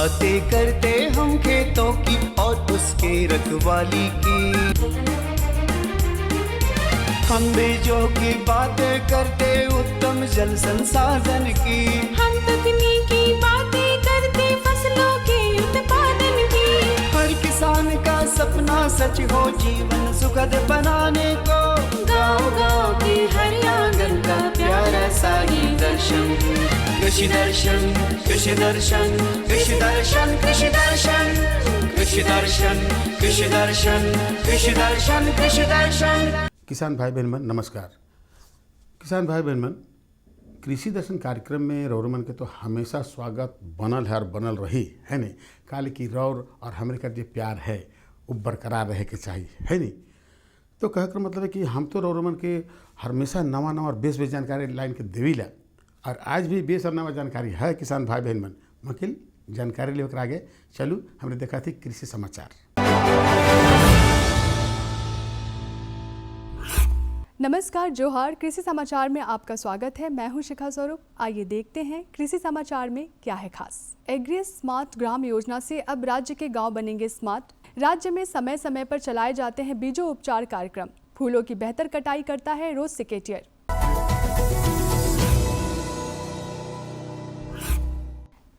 बातें करते हम खेतों की और उसके रखवाली की। हम बीजों की बातें करते उत्तम जल संसाधन की। हम तकनीकी बातें करते फसलों के उत्पादन की। हर किसान का सपना सच हो जीवन सुखद बनाने को। गाँव-गाँव के हर आंगन का प्यारा सा ये दर्शन। कृषि दर्शन, कृषि दर्शन, कृषि दर्शन, कृषि दर्शन, कृषि दर्शन, कृषि दर्शन, कृषि दर्शन, कृषि दर्शन। किसान भाई बहन मन नमस्कार। किसान भाई बहन मन, कृषि दर्शन कार्यक्रम में रौर मन के तो हमेशा स्वागत बनल है और बनल रही है नहीं। काले की रौर और हमारे का जो प्यार है वो बरकरार रहे के चाहिए है नहीं। तो कहकर मतलब है कि हम तो रौर मन के हमेशा नवा नवा बेस जानकारी लाइन के देवीला और आज भी बेस और नवा जानकारी है। किसान भाई बहन मन मकिल जानकारी लेकर आगे चलू। हमने देखा थी कृषि समाचार। नमस्कार, जोहार। कृषि समाचार में आपका स्वागत है। मैं हूं शिखा स्वरूप। आइए देखते हैं कृषि समाचार में क्या है खास। एग्री स्मार्ट ग्राम योजना से अब राज्य के गांव बनेंगे स्मार्ट। राज्य में समय समय पर चलाए जाते हैं बीजों उपचार कार्यक्रम। फूलों की बेहतर कटाई करता है रोज सिकेटियर।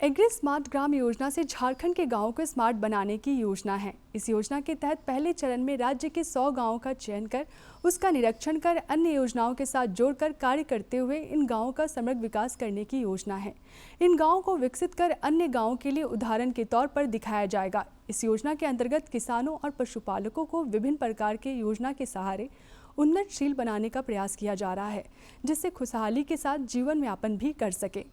एग्री स्मार्ट ग्राम योजना से झारखंड के गांवों को स्मार्ट बनाने की योजना है। इस योजना के तहत पहले चरण में राज्य के 100 गांवों का चयन कर उसका निरीक्षण कर अन्य योजनाओं के साथ जोड़कर कार्य करते हुए इन गांवों का समग्र विकास करने की योजना है। इन गांवों को विकसित कर अन्य गांवों के लिए उदाहरण के तौर पर दिखाया जाएगा। इस योजना के अंतर्गत किसानों और पशुपालकों को विभिन्न प्रकार के योजना के सहारे उन्नतशील बनाने का प्रयास किया जा रहा है, जिससे खुशहाली के साथ जीवन यापन भी कर सके।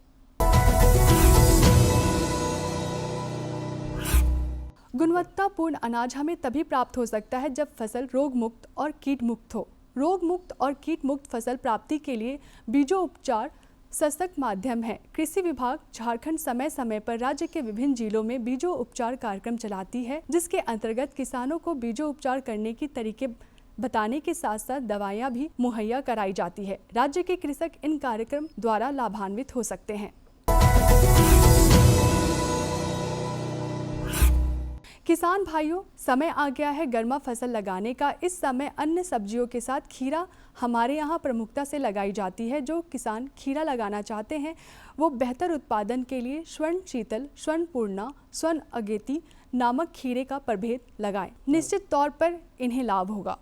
गुणवत्तापूर्ण अनाज हमें तभी प्राप्त हो सकता है जब फसल रोग मुक्त और कीट मुक्त हो। रोग मुक्त और कीट मुक्त फसल प्राप्ति के लिए बीजों उपचार सशक्त माध्यम है। कृषि विभाग झारखंड समय समय पर राज्य के विभिन्न जिलों में बीजों उपचार कार्यक्रम चलाती है, जिसके अंतर्गत किसानों को बीजों उपचार करने की तरीके बताने के साथ साथ दवाइयाँ भी मुहैया कराई जाती है। राज्य के कृषक इन कार्यक्रम द्वारा लाभान्वित हो सकते हैं। किसान भाइयों, समय आ गया है गर्मा फसल लगाने का। इस समय अन्य सब्जियों के साथ खीरा हमारे यहाँ प्रमुखता से लगाई जाती है। जो किसान खीरा लगाना चाहते हैं वो बेहतर उत्पादन के लिए स्वर्ण शीतल, स्वर्ण पूर्णा, स्वर्ण अगेती नामक खीरे का प्रभेद लगाएं। निश्चित तौर पर इन्हें लाभ होगा।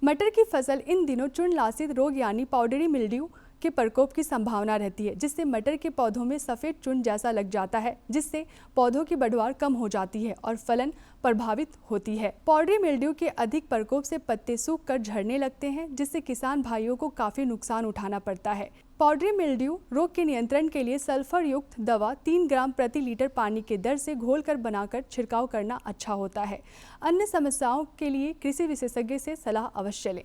मटर की फसल इन दिनों चूर्णलासित रोग यानी पाउडरी मिल्ड्यू के प्रकोप की संभावना रहती है, जिससे मटर के पौधों में सफेद चूर्ण जैसा लग जाता है, जिससे पौधों की बढ़वार कम हो जाती है और फलन प्रभावित होती है। पाउडरी मिल्ड्यू के अधिक प्रकोप से पत्ते सूख कर झड़ने लगते हैं, जिससे किसान भाइयों को काफी नुकसान उठाना पड़ता है। पाउडरी मिल्ड्यू रोग के नियंत्रण के लिए सल्फर युक्त दवा 3 ग्राम प्रति लीटर पानी के दर से घोलकर बनाकर छिड़काव करना अच्छा होता है। अन्य समस्याओं के लिए कृषि विशेषज्ञ से सलाह अवश्य लें।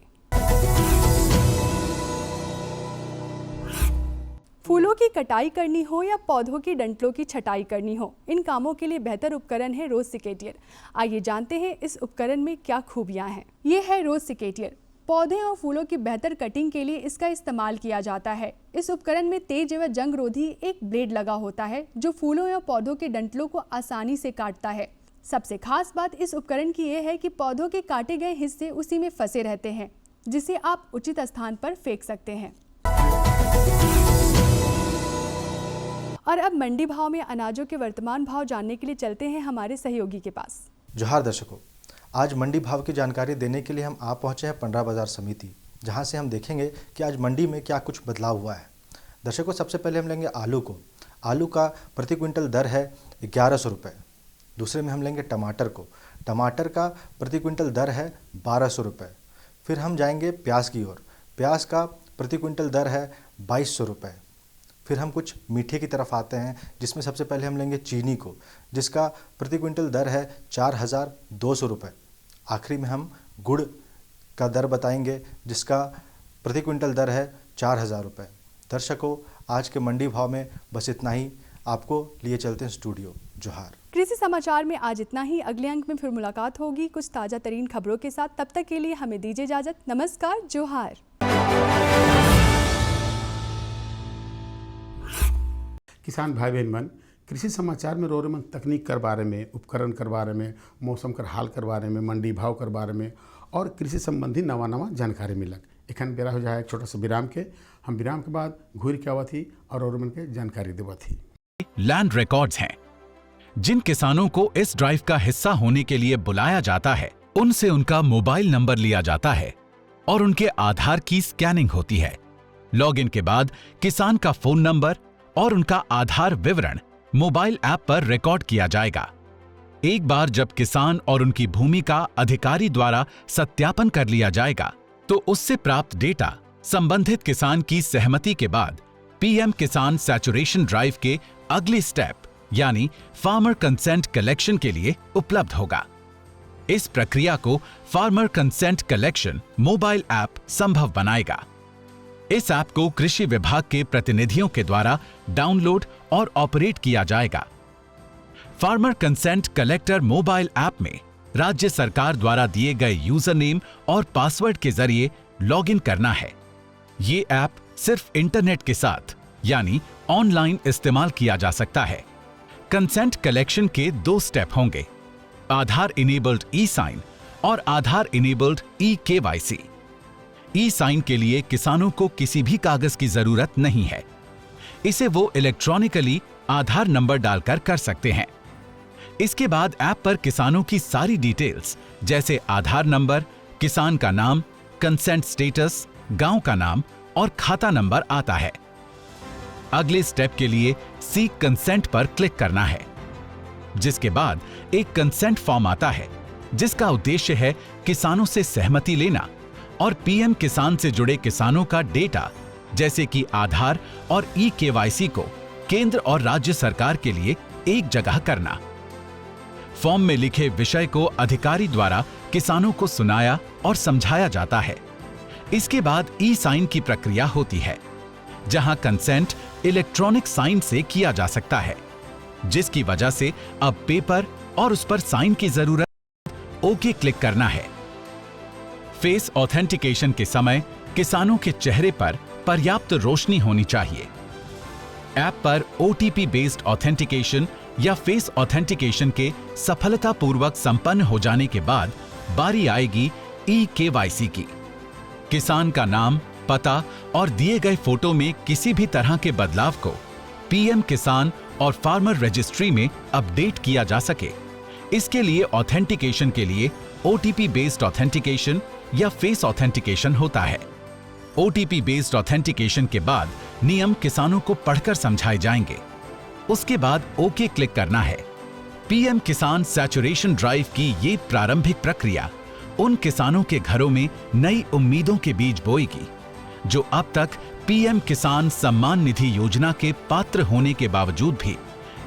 फूलों की कटाई करनी हो या पौधों की डंठलों की छटाई करनी हो, इन कामों के लिए बेहतर उपकरण है रोज सिकेटियर। आइए जानते हैं इस उपकरण में क्या खूबियां हैं। ये है रोज सिकेटियर। पौधे और फूलों की बेहतर कटिंग के लिए इसका इस्तेमाल किया जाता है। इस उपकरण में तेज एवं जंग रोधी एक ब्लेड लगा होता है, जो फूलों या पौधों के डंठलों को आसानी से काटता है। सबसे खास बात इस उपकरण की यह है कि पौधों के काटे गए हिस्से उसी में फंसे रहते हैं, जिसे आप उचित स्थान पर फेंक सकते हैं। और अब मंडी भाव में अनाजों के वर्तमान भाव जानने के लिए चलते हैं हमारे सहयोगी के पास। जोहार दर्शकों, आज मंडी भाव की जानकारी देने के लिए हम आ पहुंचे हैं पंडरा बाजार समिति, जहां से हम देखेंगे कि आज मंडी में क्या कुछ बदलाव हुआ है। दर्शकों, सबसे पहले हम लेंगे आलू को। आलू का प्रति क्विंटल दर है 1100 रुपये। दूसरे में हम लेंगे टमाटर को। टमाटर का प्रति क्विंटल दर है 1200 रुपये। फिर हम जाएंगे प्याज की ओर। प्याज का प्रति क्विंटल दर है 2200 रुपये। फिर हम कुछ मीठे की तरफ आते हैं, जिसमें सबसे पहले हम लेंगे चीनी को, जिसका प्रति क्विंटल दर है 4200 रुपये। आखिरी में हम गुड़ का दर बताएंगे, जिसका प्रति क्विंटल दर है 4000 रुपये। दर्शकों, आज के मंडी भाव में बस इतना ही। आपको लिए चलते हैं स्टूडियो। जोहार। कृषि समाचार में आज इतना ही। अगले अंक में फिर मुलाकात होगी कुछ ताज़ा तरीन खबरों के साथ। तब तक के लिए हमें दीजिए इजाज़त। नमस्कार, जोहार। किसान भाई बहन मन कृषि समाचार में रोरे मन तकनीक कर बारे में, उपकरण कर बारे में, मौसम कर हाल कर बारे में, मंडी भाव कर बारे में और कृषि संबंधी नवा नवा जानकारी मिलक। एखन बेरा हो जाए एक छोटा सा विराम के। हम विराम के बाद घूर के आवत ही और रोरे मन के जानकारी देवत ही। लैंड रिकॉर्ड्स हैं जिन किसानों को इस ड्राइव का हिस्सा होने के लिए बुलाया जाता है, उनसे उनका मोबाइल नंबर लिया जाता है और उनके आधार की स्कैनिंग होती है। लॉगिन के बाद किसान का फोन नंबर और उनका आधार विवरण मोबाइल ऐप पर रिकॉर्ड किया जाएगा। एक बार जब किसान और उनकी भूमि का अधिकारी द्वारा सत्यापन कर लिया जाएगा, तो उससे प्राप्त डेटा संबंधित किसान की सहमति के बाद पीएम किसान सैचुरेशन ड्राइव के अगले स्टेप यानी फार्मर कंसेंट कलेक्शन के लिए उपलब्ध होगा। इस प्रक्रिया को farmer consent collection mobile app संभव बनाएगा। इस ऐप को कृषि विभाग के प्रतिनिधियों के द्वारा डाउनलोड और ऑपरेट किया जाएगा। Farmer consent collector mobile app में राज्य सरकार द्वारा दिए गए यूजर नेम और पासवर्ड के जरिए लॉगिन करना है। ये ऐप सिर्फ इंटरनेट के साथ यानी ऑनलाइन इस्तेमाल किया जा सकता है। कंसेंट कलेक्शन के 2 स्टेप होंगे, आधार इनेबल्ड ई साइन और आधार इनेबल्ड ई केवाईसी। ई साइन के लिए किसानों को किसी भी कागज की जरूरत नहीं है। इसे वो इलेक्ट्रॉनिकली आधार नंबर डालकर कर सकते हैं। इसके बाद ऐप पर किसानों की सारी डिटेल्स जैसे आधार नंबर, किसान का नाम, कंसेंट स्टेटस, गांव का नाम और खाता नंबर आता है। अगले स्टेप के लिए सीक कंसेंट पर क्लिक करना है, जिसके बाद एक कंसेंट फॉर्म आता है जिसका उद्देश्य है किसानों से सहमति लेना और पीएम किसान से जुड़े किसानों का डेटा जैसे कि आधार और ई केवाईसी को केंद्र और राज्य सरकार के लिए एक जगह करना। फॉर्म में लिखे विषय को अधिकारी द्वारा किसानों को सुनाया और समझाया जाता है। इसके बाद ई साइन की प्रक्रिया होती है, जहां कंसेंट इलेक्ट्रॉनिक साइन से किया जा सकता है, जिसकी वजह से अब पेपर और उस पर साइन की जरूरत ओके क्लिक करना है। फेस ऑथेंटिकेशन के समय किसानों के चेहरे पर पर्याप्त रोशनी होनी चाहिए। ऐप पर ओटीपी बेस्ड ऑथेंटिकेशन या फेस ऑथेंटिकेशन के सफलतापूर्वक संपन्न हो जाने के बाद बारी आएगी ई केवाईसी की। किसान का नाम, पता और दिए गए फोटो में किसी भी तरह के बदलाव को पीएम किसान और फार्मर रजिस्ट्री में अपडेट किया जा सके, इसके लिए ऑथेंटिकेशन के लिए ओटीपी बेस्ड ऑथेंटिकेशन या फेस ऑथेंटिकेशन होता है। ओटीपी बेस्ड ऑथेंटिकेशन के बाद नियम किसानों को पढ़कर समझाए जाएंगे। उसके बाद ओके क्लिक करना है। पीएम किसान सैचुरेशन ड्राइव की ये प्रारंभिक प्रक्रिया उन किसानों के घरों में नई उम्मीदों के बीज बोएगी जो अब तक पीएम किसान सम्मान निधि योजना के पात्र होने के बावजूद भी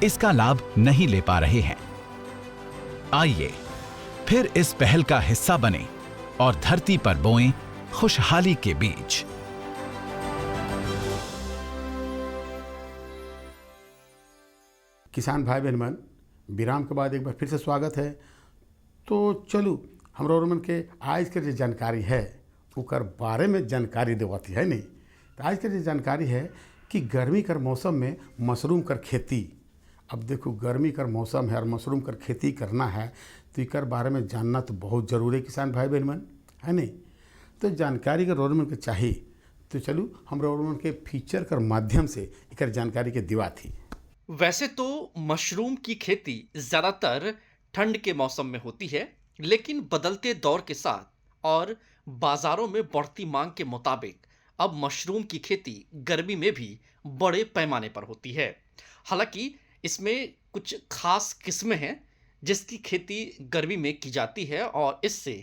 इसका लाभ नहीं ले पा रहे हैं। आइए फिर इस पहल का हिस्सा बने और धरती पर बोएं खुशहाली के बीज। किसान भाई बहन मन, विराम के बाद एक बार फिर से स्वागत है। तो चलू हमरा मन के आज के जो जानकारी है उकर बारे में जानकारी देवती है नहीं। तो आज के जो जानकारी है कि गर्मी कर मौसम में मशरूम कर खेती। अब देखो गर्मी कर मौसम है और मशरूम कर खेती करना है तो इकर बारे में जानना तो बहुत जरूरी है किसान भाई बहन मन, है नहीं। तो जानकारी का रोड मन के चाहिए तो चलू हम रोड मन के फीचर कर माध्यम से इकर जानकारी के दिवा थी। वैसे तो मशरूम की खेती ज़्यादातर ठंड के मौसम में होती है, लेकिन बदलते दौर के साथ और बाजारों में बढ़ती मांग के मुताबिक अब मशरूम की खेती गर्मी में भी बड़े पैमाने पर होती है। हालांकि इसमें कुछ खास किस्में हैं जिसकी खेती गर्मी में की जाती है और इससे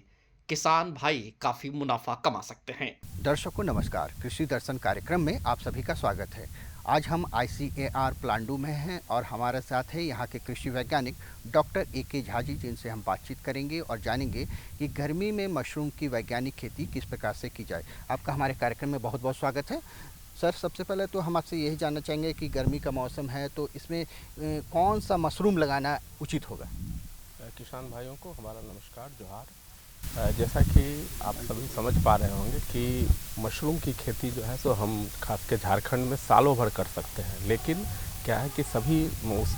किसान भाई काफ़ी मुनाफा कमा सकते हैं। दर्शकों नमस्कार, कृषि दर्शन कार्यक्रम में आप सभी का स्वागत है। आज हम ICAR प्लांडू में हैं और हमारे साथ है यहाँ के कृषि वैज्ञानिक डॉक्टर AK झा जी, जिनसे हम बातचीत करेंगे और जानेंगे कि गर्मी में मशरूम की वैज्ञानिक खेती किस प्रकार से की जाए। आपका हमारे कार्यक्रम में बहुत बहुत स्वागत है। सर, सबसे पहले तो हम आपसे यही जानना चाहेंगे कि गर्मी का मौसम है तो इसमें कौन सा मशरूम लगाना उचित होगा? किसान भाइयों को हमारा नमस्कार, जोहार। जैसा कि आप सभी समझ पा रहे होंगे कि मशरूम की खेती जो है सो हम खास के झारखंड में सालों भर कर सकते हैं, लेकिन क्या है कि सभी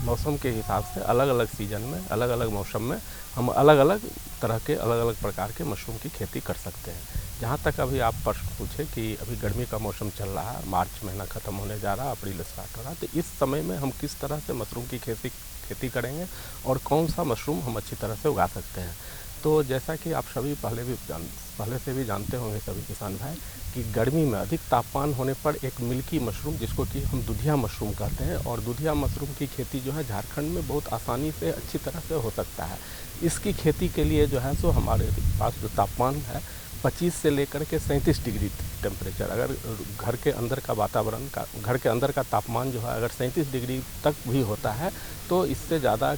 मौसम के हिसाब से अलग अलग सीज़न में अलग अलग मौसम में हम अलग अलग तरह के अलग अलग प्रकार के मशरूम की खेती कर सकते हैं। जहाँ तक अभी आप प्रश्न पूछे कि अभी गर्मी का मौसम चल रहा है, मार्च महीना ख़त्म होने जा रहा है, अप्रैल स्टार्ट हो रहा है, तो इस समय में हम किस तरह से मशरूम की खेती करेंगे और कौन सा मशरूम हम अच्छी तरह से उगा सकते हैं। तो जैसा कि आप सभी पहले से भी जानते होंगे सभी किसान भाई कि गर्मी में अधिक तापमान होने पर एक मिल्की मशरूम जिसको कि हम दुधिया मशरूम कहते हैं, और दुधिया मशरूम की खेती जो है झारखंड में बहुत आसानी से अच्छी तरह से हो सकता है। इसकी खेती के लिए जो है सो हमारे पास जो तापमान है 25 से लेकर के 37 डिग्री टेम्परेचर, अगर घर के अंदर का वातावरण का घर के अंदर का तापमान जो है अगर 37 डिग्री तक भी होता है तो इससे ज़्यादा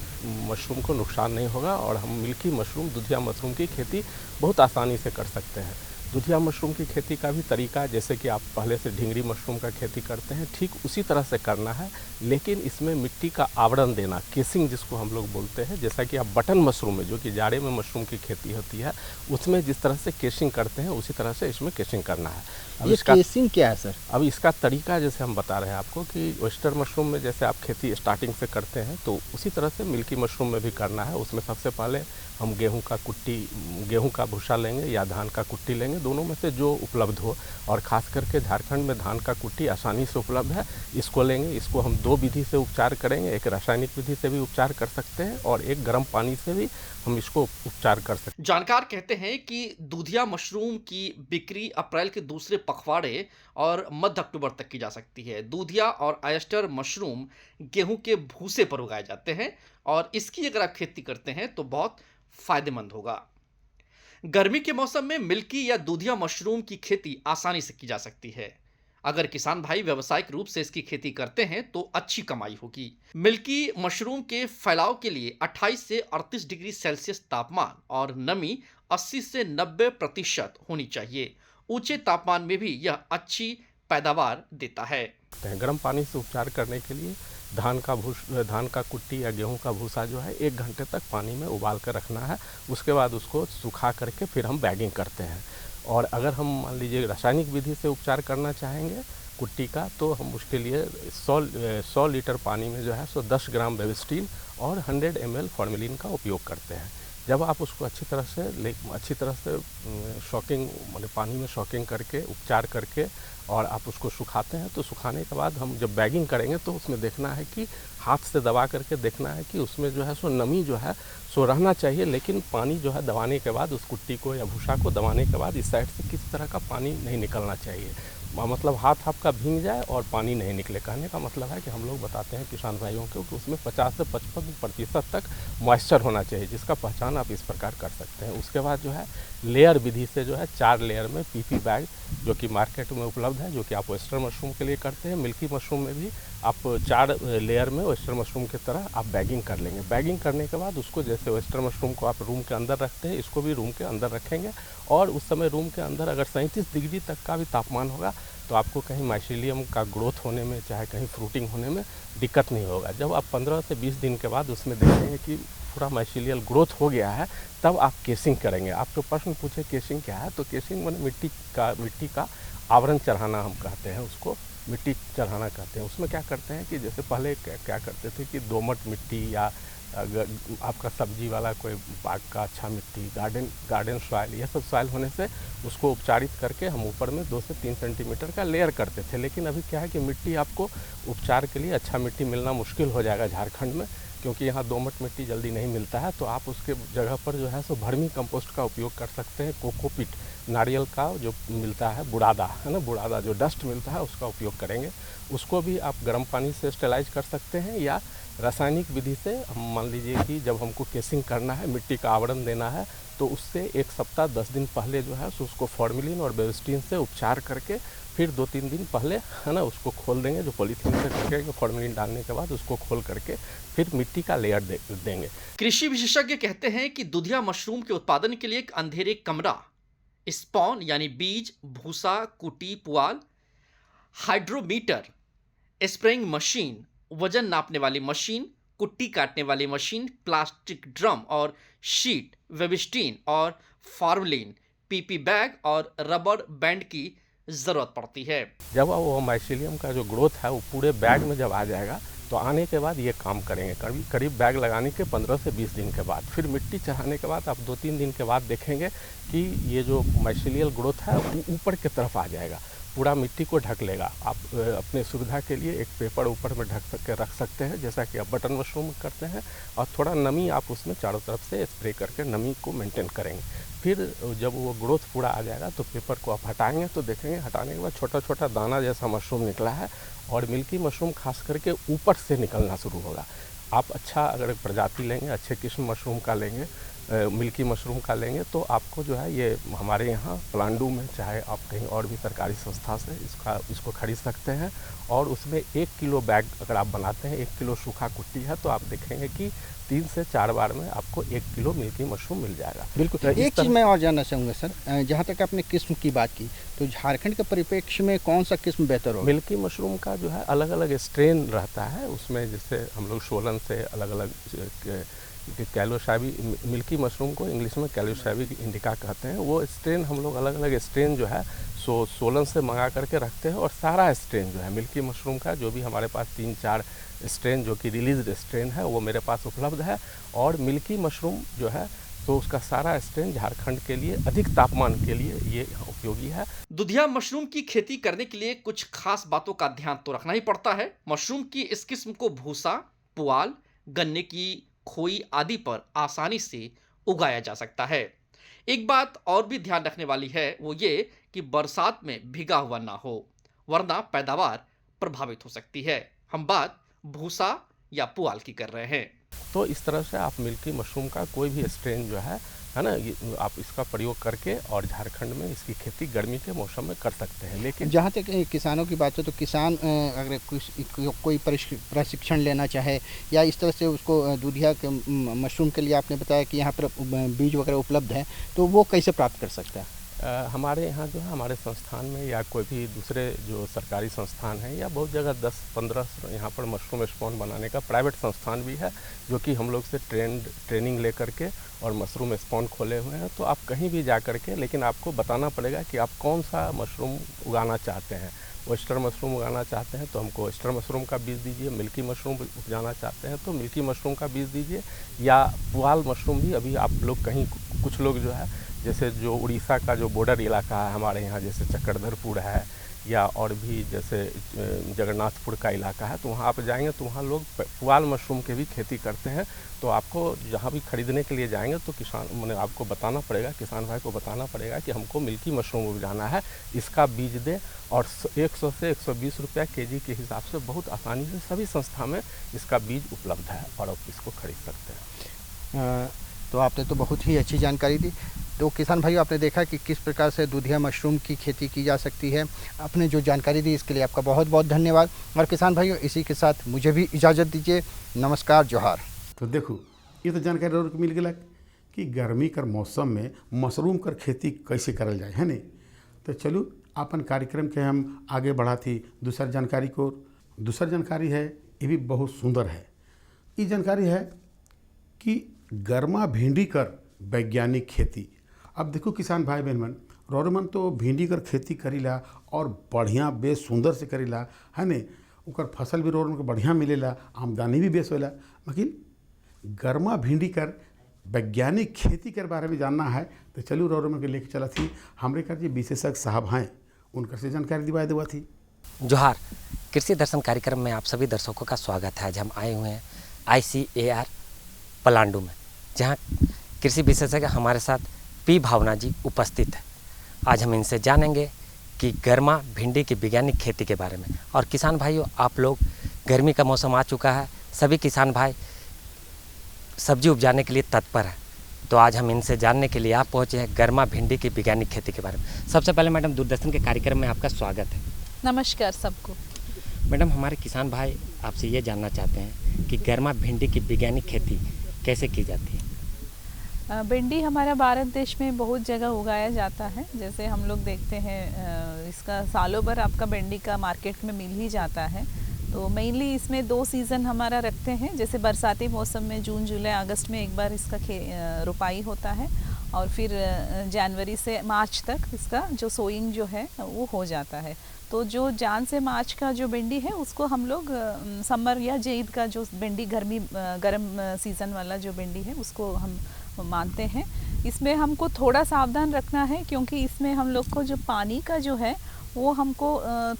मशरूम को नुकसान नहीं होगा और हम मिल्की मशरूम दुधिया मशरूम की खेती बहुत आसानी से कर सकते हैं। दुधिया मशरूम की खेती का भी तरीका जैसे कि आप पहले से ढिंगरी मशरूम का खेती करते हैं ठीक उसी तरह से करना है, लेकिन इसमें मिट्टी का आवरण देना, केसिंग जिसको हम लोग बोलते हैं, जैसा कि आप बटन मशरूम में जो कि जाड़े में मशरूम की खेती होती है उसमें जिस तरह से केसिंग करते हैं उसी तरह से इसमें केसिंग करना है। अब ये इसका केसिंग क्या है सर? अब इसका तरीका जैसे हम बता रहे हैं आपको कि ऑयस्टर मशरूम में जैसे आप खेती स्टार्टिंग से करते हैं तो उसी तरह से मिल्की मशरूम में भी करना है। उसमें सबसे पहले हम गेहूं का भूसा लेंगे या धान का कुट्टी लेंगे, दोनों में से जो उपलब्ध हो, और ख़ास करके झारखंड में धान का कुट्टी आसानी से उपलब्ध है, इसको लेंगे। इसको हम 2 विधि से उपचार करेंगे, एक रासायनिक विधि से भी उपचार कर सकते हैं और एक गर्म पानी से भी हम इसको उपचार कर सकते हैं। जानकार कहते हैं कि दूधिया मशरूम की बिक्री अप्रैल के दूसरे पखवाड़े और मध्य अक्टूबर तक की जा सकती है। दूधिया और ऑयस्टर मशरूम गेहूं के भूसे पर उगाए जाते हैं और इसकी अगर आप खेती करते हैं तो बहुत फायदेमंद होगा। गर्मी के मौसम में मिल्की या दूधिया मशरूम की खेती आसानी से की जा सकती है। अगर किसान भाई व्यावसायिक रूप से इसकी खेती करते हैं तो अच्छी कमाई होगी। मिल्की मशरूम के फैलाव के लिए 28 से 38 डिग्री सेल्सियस तापमान और नमी 80 से 90% होनी चाहिए। ऊंचे तापमान में भी यह अच्छी पैदावार देता है। गर्म पानी से उपचार करने के लिए धान का कुट्टी या गेहूं का भूसा जो है 1 घंटे तक पानी में उबाल कर रखना है। उसके बाद उसको सुखा करके फिर हम बैगिंग करते हैं। और अगर हम मान लीजिए रासायनिक विधि से उपचार करना चाहेंगे कुट्टी का तो हम उसके लिए 100 लीटर पानी में जो है 10 ग्राम बेबिस्टिन और 100 ml फॉर्मेलिन का उपयोग करते हैं। जब आप उसको अच्छी तरह से शॉकिंग मतलब पानी में शॉकिंग करके उपचार करके और आप उसको सुखाते हैं तो सुखाने के बाद हम जब बैगिंग करेंगे तो उसमें देखना है कि हाथ से दबा करके देखना है कि उसमें जो है नमी जो है रहना चाहिए, लेकिन पानी जो है दबाने के बाद उस कुट्टी को या भूसा को दबाने के बाद इस साइड से किसी तरह का पानी नहीं निकलना चाहिए। मतलब हाथ आपका भीग जाए और पानी नहीं निकले। कहने का मतलब है कि हम लोग बताते हैं किसान भाइयों को कि उसमें 50 से 55% तक मॉइस्चर होना चाहिए, जिसका पहचान आप इस प्रकार कर सकते हैं। उसके बाद जो है लेयर विधि से जो है 4 लेयर में पीपी बैग जो कि मार्केट में उपलब्ध है, जो कि आप ऑयस्टर मशरूम के लिए करते हैं, मिल्की मशरूम में भी आप 4 लेयर में ऑयस्टर मशरूम की तरह आप बैगिंग कर लेंगे। बैगिंग करने के बाद उसको जैसे ऑयस्टर मशरूम को आप रूम के अंदर रखते हैं, इसको भी रूम के अंदर रखेंगे और उस समय रूम के अंदर अगर 37 डिग्री तक का भी तापमान होगा तो आपको कहीं माइसीलियम का ग्रोथ होने में चाहे कहीं फ्रूटिंग होने में दिक्कत नहीं होगा। जब आप 15 से 20 दिन के बाद उसमें देखेंगे कि पूरा माइसीलियल ग्रोथ हो गया है तब आप केसिंग करेंगे। आप जो प्रश्न पूछे केसिंग क्या है, तो केसिंग मैंने मिट्टी का आवरण चढ़ाना हम कहते हैं, उसको मिट्टी चढ़ाना कहते हैं। उसमें क्या करते हैं कि जैसे पहले क्या करते थे कि दोमट मिट्टी या अगर आपका सब्जी वाला कोई बाग का अच्छा मिट्टी गार्डन सॉइल यह सब सॉइल होने से उसको उपचारित करके हम ऊपर में 2 से 3 सेंटीमीटर का लेयर करते थे। लेकिन अभी क्या है कि मिट्टी आपको उपचार के लिए अच्छा मिट्टी मिलना मुश्किल हो जाएगा झारखंड में, क्योंकि यहाँ दोमट मिट्टी जल्दी नहीं मिलता है। तो आप उसके जगह पर जो है वर्मी कंपोस्ट का उपयोग कर सकते हैं। कोकोपीट नारियल का जो मिलता है बुरादा है ना, बुरादा जो डस्ट मिलता है उसका उपयोग करेंगे। उसको भी आप गर्म पानी से स्टेलाइज कर सकते हैं या रासायनिक विधि से। हम मान लीजिए कि जब हमको केसिंग करना है, मिट्टी का आवरण देना है, तो उससे 1 सप्ताह 10 दिन पहले जो है उसको फॉर्मेलिन और बेबिस्टिन से उपचार करके फिर 2-3 दिन पहले है ना उसको खोल देंगे, जो पॉलीथीन से करके फॉर्मेलिन डालने के बाद उसको खोल करके फिर मिट्टी का लेयर देंगे। कृषि विशेषज्ञ कहते हैं कि दुधिया मशरूम के उत्पादन के लिए एक अंधेरे कमरा, स्पॉन यानी बीज, भूसा, कुटी, पुआल, हाइड्रोमीटर, स्प्रेइंग मशीन, वजन नापने वाली मशीन, कुट्टी काटने वाली मशीन, प्लास्टिक ड्रम और शीट, वेबिस्टीन और फॉर्मेलिन, पीपी बैग और रबर बैंड की ज़रूरत पड़ती है। जब वो माइसीलियम का जो ग्रोथ है वो पूरे बैग में जब आ जाएगा तो आने के बाद ये काम करेंगे करीब करीब बैग लगाने के 15 से 20 दिन के बाद। फिर मिट्टी चढ़ाने के बाद आप 2-3 दिन के बाद देखेंगे कि ये जो माइसीलियल ग्रोथ है वो ऊपर की तरफ आ जाएगा, पूरा मिट्टी को ढक लेगा। आप अपने सुविधा के लिए एक पेपर ऊपर में ढक के रख सकते हैं, जैसा कि आप बटन मशरूम करते हैं, और थोड़ा नमी आप उसमें चारों तरफ से स्प्रे करके नमी को मेंटेन करेंगे। फिर जब वो ग्रोथ पूरा आ जाएगा तो पेपर को आप हटाएंगे तो देखेंगे हटाने के बाद छोटा छोटा दाना जैसा मशरूम निकला है, और मिल्की मशरूम खास करके ऊपर से निकलना शुरू होगा। आप अच्छा अगर प्रजाति लेंगे, अच्छे किस्म मशरूम का लेंगे, मिल्की मशरूम का लेंगे, तो आपको जो है ये हमारे यहाँ पलांडू में, चाहे आप कहीं और भी सरकारी संस्था से इसको खरीद सकते हैं। और उसमें 1 किलो बैग अगर आप बनाते हैं, 1 किलो सूखा कुट्टी है, तो आप देखेंगे कि 3 से 4 बार में आपको 1 किलो मिल्की मशरूम मिल जाएगा। बिल्कुल। तो एक चीज़ मैं और जानना चाहूँगा सर, जहाँ तक आपने किस्म की बात की, तो झारखंड के परिप्रेक्ष्य में कौन सा किस्म बेहतर होगा? मिल्की मशरूम का जो है अलग अलग स्ट्रेन रहता है उसमें, जैसे हम लोग सोलन से अलग अलग कैलोशाबी, मिल्की मशरूम को इंग्लिश में कैलोशाबी इंडिका कहते हैं, वो स्ट्रेन हम लोग अलग अलग स्ट्रेन जो है सोलन से मंगा करके रखते हैं। और सारा स्ट्रेन जो है मिल्की मशरूम का, जो भी हमारे पास 3-4 स्ट्रेन जो कि रिलीज स्ट्रेन है, वो मेरे पास उपलब्ध है। और मिल्की मशरूम जो है तो उसका सारा स्ट्रेन झारखंड के लिए अधिक तापमान के लिए ये उपयोगी है। दुधिया मशरूम की खेती करने के लिए कुछ खास बातों का ध्यान तो रखना ही पड़ता है। मशरूम की इस किस्म को भूसा, पुआल, गन्ने की खोई आदि पर आसानी से उगाया जा सकता है। एक बात और भी ध्यान रखने वाली है, वो ये कि बरसात में भीगा हुआ ना हो, वरना पैदावार प्रभावित हो सकती है। हम बात भूसा या पुआल की कर रहे हैं। तो इस तरह से आप मिल्की मशरूम का कोई भी स्ट्रेन जो है ना, आप इसका प्रयोग करके और झारखंड में इसकी खेती गर्मी के मौसम में कर सकते हैं। लेकिन जहाँ तक किसानों की बात है, तो किसान अगर कोई प्रशिक्षण लेना चाहे या इस तरह से उसको दूधिया के मशरूम के लिए आपने बताया कि यहाँ पर बीज वगैरह उपलब्ध है, तो वो कैसे प्राप्त कर सकता है? हमारे यहाँ जो है हमारे संस्थान में या कोई भी दूसरे जो सरकारी संस्थान है, या बहुत जगह 10-15 यहाँ पर मशरूम स्पॉन बनाने का प्राइवेट संस्थान भी है, जो कि हम लोग से ट्रेनिंग ले करके और मशरूम स्पॉन खोले हुए हैं। तो आप कहीं भी जा करके, लेकिन आपको बताना पड़ेगा कि आप कौन सा मशरूम उगाना चाहते हैं। ऑयस्टर मशरूम उगाना चाहते हैं तो हमको ऑयस्टर मशरूम का बीज दीजिए, मिल्की मशरूम उगाना चाहते हैं तो मिल्की मशरूम का बीज दीजिए, या पुआल मशरूम भी अभी आप लोग कहीं, कुछ लोग जो है जैसे जो उड़ीसा का जो बॉर्डर इलाका है हमारे यहाँ, जैसे चक्रधरपुर है या और भी जैसे जगन्नाथपुर का इलाका है, तो वहाँ आप जाएंगे तो वहाँ लोग पुआल मशरूम के भी खेती करते हैं। तो आपको जहाँ भी खरीदने के लिए जाएंगे तो मैंने आपको बताना पड़ेगा, किसान भाई को बताना पड़ेगा कि हमको मिल्की मशरूम उगाना है, इसका बीज दें। और 100 से 120 रुपया केजी के हिसाब से बहुत आसानी से सभी संस्था में इसका बीज उपलब्ध है और आप इसको खरीद सकते हैं। तो आपने तो बहुत ही अच्छी जानकारी दी। तो किसान भाइयों, आपने देखा कि किस प्रकार से दूधिया मशरूम की खेती की जा सकती है। आपने जो जानकारी दी इसके लिए आपका बहुत बहुत धन्यवाद। और किसान भाइयों, इसी के साथ मुझे भी इजाज़त दीजिए। नमस्कार, जोहार। तो देखो, ये तो जानकारी और मिल गया कि गर्मी कर मौसम में मशरूम कर खेती कैसे करल जाए, है नहीं। तो चलो अपन कार्यक्रम के हम आगे बढ़ा थी दूसर जानकारी को। दूसर जानकारी है, ये भी बहुत सुंदर है। ये जानकारी है कि गर्मा भिंडी कर वैज्ञानिक खेती। अब देखो किसान भाई बहन मन, रोरमन तो भिंडी कर खेती करीला और बढ़िया बेस सुंदर से करीला, है ने। उकर फसल भी रोरमन को बढ़िया मिलेला, आमदनी भी बेस होला। लेकिन गर्मा भिंडी कर वैज्ञानिक खेती के बारे में जानना है तो चलू रोरमन के लेके चला थी हमारे कर जो विशेषज्ञ साहब हैं, उनकर से जानकारी दिवा देवा थी। जोहार, कृषि दर्शन कार्यक्रम में आप सभी दर्शकों का स्वागत है। आज हम आए हुए हैं ICAR पलांडू में, जहां कृषि विशेषज्ञ हमारे साथ पी भावना जी उपस्थित है। आज हम इनसे जानेंगे कि गर्मा भिंडी की वैज्ञानिक खेती के बारे में। और किसान भाइयों, आप लोग, गर्मी का मौसम आ चुका है, सभी किसान भाई सब्जी उपजाने के लिए तत्पर है। तो आज हम इनसे जानने के लिए आप पहुँचे हैं गर्मा भिंडी की वैज्ञानिक खेती के बारे में। सबसे पहले मैडम, दूरदर्शन के कार्यक्रम में आपका स्वागत है। नमस्कार सबको। मैडम, हमारे किसान भाई आपसे ये जानना चाहते हैं कि गर्मा भिंडी की वैज्ञानिक खेती कैसे की जाती है। भिंडी हमारा भारत देश में बहुत जगह उगाया जाता है। जैसे हम लोग देखते हैं इसका सालों भर आपका भिंडी का मार्केट में मिल ही जाता है। तो मेनली इसमें 2 सीज़न हमारा रखते हैं। जैसे बरसाती मौसम में जून जुलाई अगस्त में एक बार इसका रोपाई होता है, और फिर जनवरी से मार्च तक इसका जो सोइंग जो है वो हो जाता है। तो जो जान से मार्च का जो भिंडी है उसको हम लोग समर या ज़ैद का जो भिंडी गर्म सीज़न वाला जो भिंडी है उसको हम मानते हैं। इसमें हमको थोड़ा सावधान रखना है क्योंकि इसमें हम लोग को जो पानी का जो है वो हमको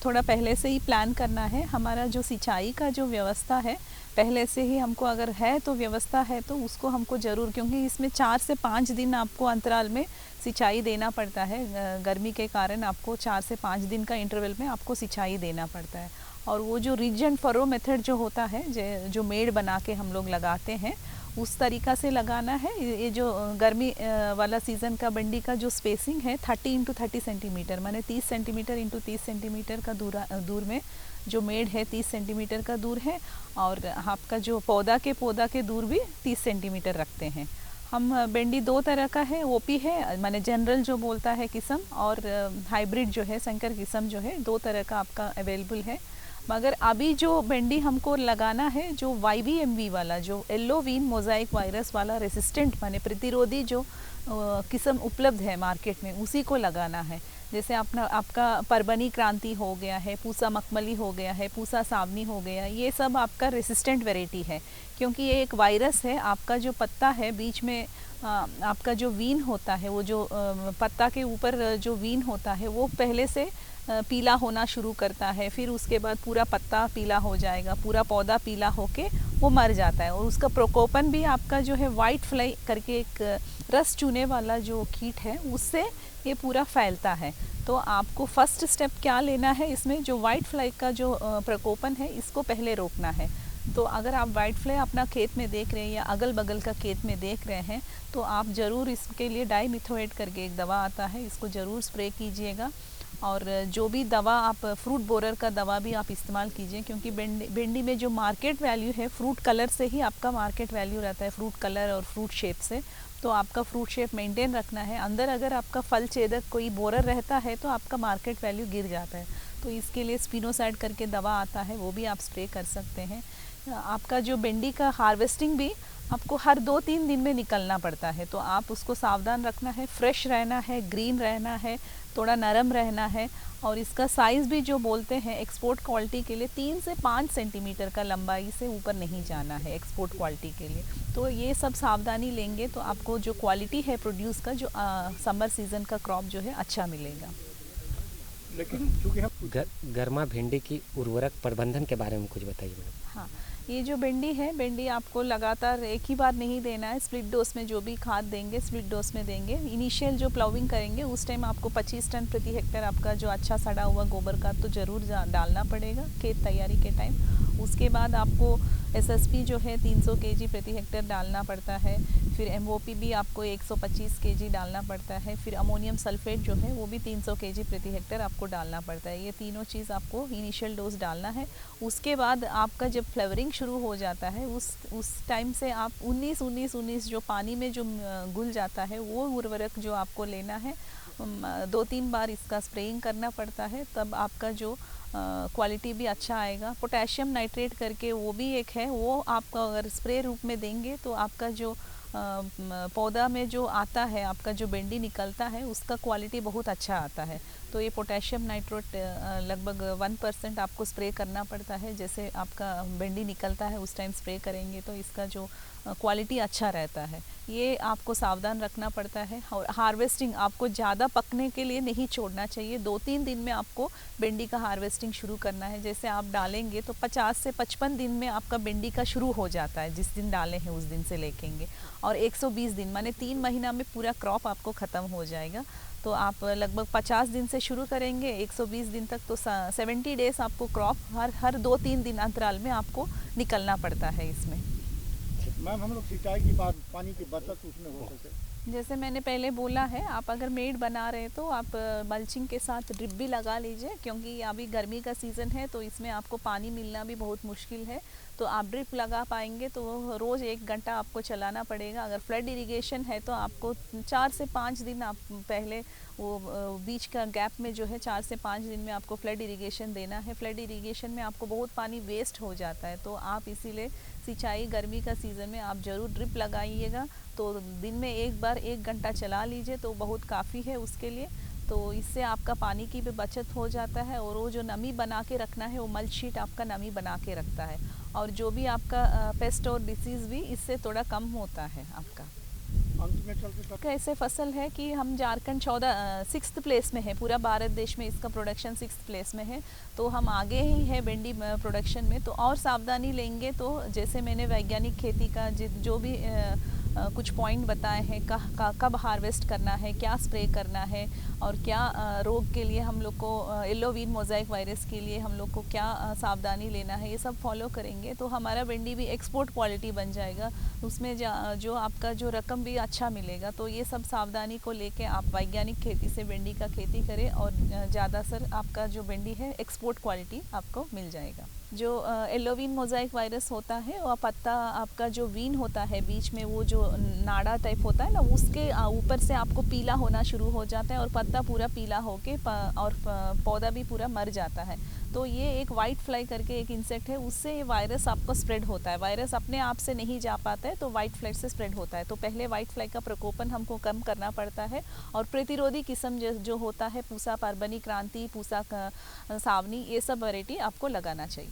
थोड़ा पहले से ही प्लान करना है। हमारा जो सिंचाई का जो व्यवस्था है पहले से ही हमको अगर है तो व्यवस्था है तो उसको हमको ज़रूर, क्योंकि इसमें 4 से 5 दिन आपको अंतराल में सिंचाई देना पड़ता है। गर्मी के कारण आपको 4 से 5 दिन का इंटरवल में आपको सिंचाई देना पड़ता है। और वो जो रिज एंड फरो मेथड जो होता है जो मेड़ बना के हम लोग लगाते हैं उस तरीक़ा से लगाना है। ये जो गर्मी वाला सीज़न का भिंडी का जो स्पेसिंग है 30 इंटू 30 सेंटीमीटर, माने 30 सेंटीमीटर इंटू 30 सेंटीमीटर का दूर में जो मेड़ है 30 सेंटीमीटर का दूर है और आपका जो पौधा के दूर भी 30 सेंटीमीटर रखते हैं। हम भिंडी 2 तरह का है, ओपी है माने जनरल जो बोलता है किस्म, और हाइब्रिड जो है संकर किस्म जो है 2 तरह का आपका अवेलेबल है। मगर अभी जो भिंडी हमको लगाना है जो YVMV वाला जो येलो वीन मोज़ाइक वायरस वाला रेसिस्टेंट माने प्रतिरोधी जो किस्म उपलब्ध है मार्केट में उसी को लगाना है। जैसे आपका परबनी क्रांति हो गया है, पूसा मखमली हो गया है, पूसा सावनी हो गया, ये सब आपका रेसिस्टेंट वैरायटी है क्योंकि ये एक वायरस है। आपका जो पत्ता है बीच में आपका जो वीन होता है, वो जो पत्ता के ऊपर जो वीन होता है वो पहले से पीला होना शुरू करता है, फिर उसके बाद पूरा पत्ता पीला हो जाएगा, पूरा पौधा पीला होके वो मर जाता है। और उसका प्रकोपन भी आपका जो है वाइट फ्लाई करके एक रस चूने वाला जो कीट है उससे ये पूरा फैलता है। तो आपको फर्स्ट स्टेप क्या लेना है इसमें, जो वाइट फ्लाई का जो प्रकोपन है इसको पहले रोकना है। तो अगर आप वाइट फ्लाई अपना खेत में देख रहे हैं या अगल बगल का खेत में देख रहे हैं तो आप ज़रूर इसके लिए डाइमिथोएट करके एक दवा आता है, इसको ज़रूर स्प्रे कीजिएगा। और जो भी दवा आप फ्रूट बोरर का दवा भी आप इस्तेमाल कीजिए क्योंकि भिंडी में जो मार्केट वैल्यू है फ्रूट कलर से ही आपका मार्केट वैल्यू रहता है, फ्रूट कलर और फ्रूट शेप से। तो आपका फ्रूट शेप मेंटेन रखना है। अंदर अगर आपका फल छेदक कोई बोरर रहता है तो आपका मार्केट वैल्यू गिर जाता है। तो इसके लिए स्पिनोसाइड करके दवा आता है, वो भी आप स्प्रे कर सकते हैं। आपका जो भिंडी का हार्वेस्टिंग भी आपको हर 2-3 दिन में निकलना पड़ता है, तो आप उसको सावधान रखना है। फ्रेश रहना है, ग्रीन रहना है, थोड़ा नरम रहना है। और इसका साइज़ भी जो बोलते हैं एक्सपोर्ट क्वालिटी के लिए 3 से 5 सेंटीमीटर का लंबाई से ऊपर नहीं जाना है एक्सपोर्ट क्वालिटी के लिए। तो ये सब सावधानी लेंगे तो आपको जो क्वालिटी है प्रोड्यूस का जो समर सीज़न का क्रॉप जो है अच्छा मिलेगा। लेकिन चूँकि हम गर्मा भिंडी की उर्वरक प्रबंधन के बारे में कुछ बताइए मैडम। हाँ, ये जो भिंडी है, भिंडी आपको लगातार एक ही बार नहीं देना है। स्प्लिट डोज में जो भी खाद देंगे स्प्लिट डोज में देंगे। इनिशियल जो प्लाउइंग करेंगे उस टाइम आपको 25 टन प्रति हेक्टेयर आपका जो अच्छा सड़ा हुआ गोबर का तो ज़रूर डालना पड़ेगा खेत तैयारी के टाइम। उसके बाद आपको SSP जो है 300 kg प्रति हेक्टेयर डालना पड़ता है। फिर MOP भी आपको 125 kg डालना पड़ता है। फिर अमोनियम सल्फेट जो है वो भी 300 kg प्रति हेक्टेयर आपको डालना पड़ता है। ये तीनों चीज़ आपको इनिशियल डोज डालना है। उसके बाद आपका जब फ्लेवरिंग शुरू हो जाता है उस टाइम से आप 19 जो पानी में जो घुल जाता है वो उर्वरक जो आपको लेना है। 2-3 बार इसका स्प्रेइंग करना पड़ता है, तब आपका जो क्वालिटी भी अच्छा आएगा। पोटेशियम नाइट्रेट करके वो भी एक है, वो आपका अगर स्प्रे रूप में देंगे तो आपका जो पौधा में जो आता है, आपका जो भिंडी निकलता है उसका क्वालिटी बहुत अच्छा आता है। तो ये पोटेशियम नाइट्रेट लगभग 1% आपको स्प्रे करना पड़ता है। जैसे आपका भिंडी निकलता है उस टाइम स्प्रे करेंगे तो इसका जो क्वालिटी अच्छा रहता है। ये आपको सावधान रखना पड़ता है। और हार्वेस्टिंग आपको ज़्यादा पकने के लिए नहीं छोड़ना चाहिए। 2-3 दिन में आपको भिंडी का हार्वेस्टिंग शुरू करना है। जैसे आप डालेंगे तो 50 से 55 दिन में आपका भिंडी का शुरू हो जाता है, जिस दिन डाले हैं उस दिन से लेकेंगे। और 120 दिन माने 3 महीना में पूरा क्रॉप आपको ख़त्म हो जाएगा। तो आप लगभग 50 दिन से शुरू करेंगे 120 दिन तक, तो 70 डेज़ आपको क्रॉप हर 2-3 दिन अंतराल में आपको निकलना पड़ता है इसमें। मैम हम लोग सिंचाई की बात, पानी की बचत उसमें हो सके, जैसे मैंने पहले बोला है, आप अगर मेड़ बना रहे तो आप मल्चिंग के साथ ड्रिप भी लगा लीजिए, क्योंकि अभी गर्मी का सीज़न है तो इसमें आपको पानी मिलना भी बहुत मुश्किल है। तो आप ड्रिप लगा पाएंगे तो रोज़ 1 घंटा आपको चलाना पड़ेगा। अगर फ्लड इरिगेशन है तो आपको 4 से 5 दिन आप पहले वो बीच का गैप में जो है 4 से 5 दिन में आपको फ्लड इरिगेशन देना है। फ्लड इरिगेशन में आपको बहुत पानी वेस्ट हो जाता है, तो आप इसीलिए सिंचाई गर्मी का सीज़न में आप ज़रूर ड्रिप लगाइएगा। तो दिन में एक बार 1 घंटा चला लीजिए तो बहुत काफ़ी है उसके लिए। तो इससे आपका पानी की भी बचत हो जाता है और वो जो नमी बना के रखना है वो मल्च शीट आपका नमी बना के रखता है, और जो भी आपका पेस्ट और डिसीज़ भी इससे थोड़ा कम होता है आपका। अंत में चलते ऐसे फसल है कि हम झारखंड 6th प्लेस में है, पूरा भारत देश में इसका प्रोडक्शन 6th प्लेस में है, तो हम आगे ही है भिंडी प्रोडक्शन में। तो और सावधानी लेंगे तो जैसे मैंने वैज्ञानिक खेती का जो भी कुछ पॉइंट बताए हैं, कब हार्वेस्ट करना है, क्या स्प्रे करना है, और क्या रोग के लिए हम लोग को येलो वीन मोज़ाइक वायरस के लिए हम लोग को क्या सावधानी लेना है, ये सब फॉलो करेंगे तो हमारा भिंडी भी एक्सपोर्ट क्वालिटी बन जाएगा। उसमें जो आपका जो रकम भी अच्छा मिलेगा। तो ये सब सावधानी को लेके आप वैज्ञानिक खेती से भिंडी का खेती करें और ज़्यादातर आपका जो भिंडी है एक्सपोर्ट क्वालिटी आपको मिल जाएगा। जो येलो वीन मोज़ाइक वायरस होता है वो पत्ता आपका जो वीन होता है बीच में वो जो नाड़ा टाइप होता है ना, उसके ऊपर से आपको पीला होना शुरू हो जाता है और पत्ता पूरा पीला होके और पौधा भी पूरा मर जाता है। तो ये एक वाइट फ्लाई करके एक इंसेक्ट है, उससे ये वायरस आपको स्प्रेड होता है। वायरस अपने आप से नहीं जा पाता है तो वाइट फ्लाई से स्प्रेड होता है। तो पहले वाइट फ्लाई का प्रकोपन हमको कम करना पड़ता है और प्रतिरोधी किस्म जो होता है पूसा परबनी क्रांति, पूसा सावनी, ये सब वैरायटी आपको लगाना चाहिए।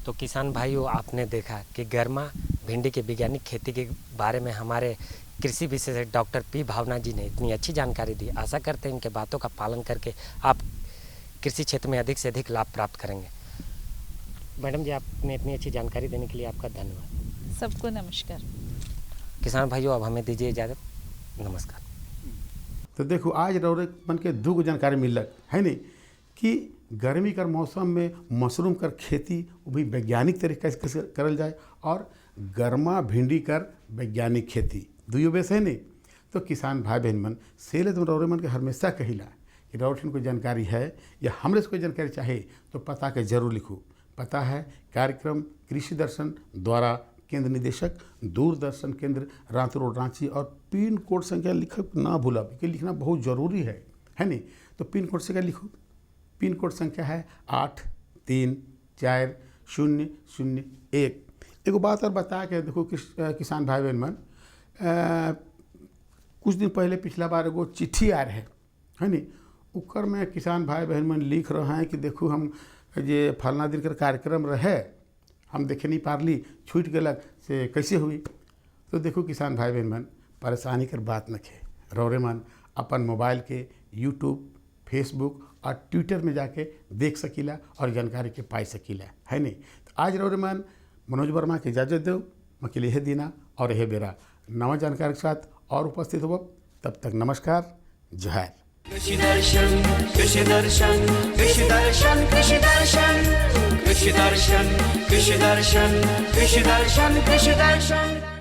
तो किसान भाइयों, आपने देखा कि गर्मा भिंडी के वैज्ञानिक खेती के बारे में हमारे कृषि विशेषज्ञ डॉक्टर पी भावना जी ने इतनी अच्छी जानकारी दी। आशा करते हैं इनके बातों का पालन करके आप कृषि क्षेत्र में अधिक से अधिक लाभ प्राप्त करेंगे। मैडम जी, आपने इतनी अच्छी जानकारी देने के लिए आपका धन्यवाद। सबको नमस्कार। किसान भाइयों, अब हमें दीजिए इजाज़त। नमस्कार। तो देखो, आज रौरे मन के दो जानकारी मिलक है नहीं कि गर्मी कर मौसम में मशरूम कर खेती वो भी वैज्ञानिक तरीके से कैसे करल जाए और गर्मा भिंडी कर वैज्ञानिक खेती दुयो बेस है नहीं। तो किसान भाई बहन मन सेले तुम रौरे मन के हमेशा कहिला कि रौठन कोई जानकारी है या हमरे से कोई जानकारी चाहे तो पता के जरूर लिखो। पता है कार्यक्रम कृषि दर्शन द्वारा केंद्र निदेशक दूरदर्शन केंद्र रांची रोड रांची, और पिन कोड संख्या लिखक ना भूला कि लिखना बहुत ज़रूरी है नहीं। तो पिन कोड से क्या लिखो, पिन कोड संख्या है 834001। एगो बात और बता के देखो किसान भाई बहन मन, कुछ दिन पहले पिछला बार एगो चिट्ठी आ रहे है नहीं, उकर में किसान भाई बहन मन लिख रहे हैं कि देखो हम ये फलना दिन कर कार्यक्रम रहे, हम देखे नहीं पारली, छूट गलक से कैसे हुई। तो देखो किसान भाई बहन मन, परेशानी कर बात न खे, रौरे मन अपन मोबाइल के यूट्यूब, फेसबुक और ट्विटर में जाके देख सकीला और जानकारी के पाई सकीला है नहीं। तो आज रौरे मन मनोज वर्मा के इजाज़त दो, मकिल यह दीना और यह बेरा नवा जानकारी के साथ और उपस्थित हो। तब तक नमस्कार, जोहार। कृषि दर्शन, कृषि दर्शन, कृषि दर्शन, कृषि दर्शन, कृषि दर्शन, कृषि दर्शन, कृषि दर्शन, कृषि दर्शन।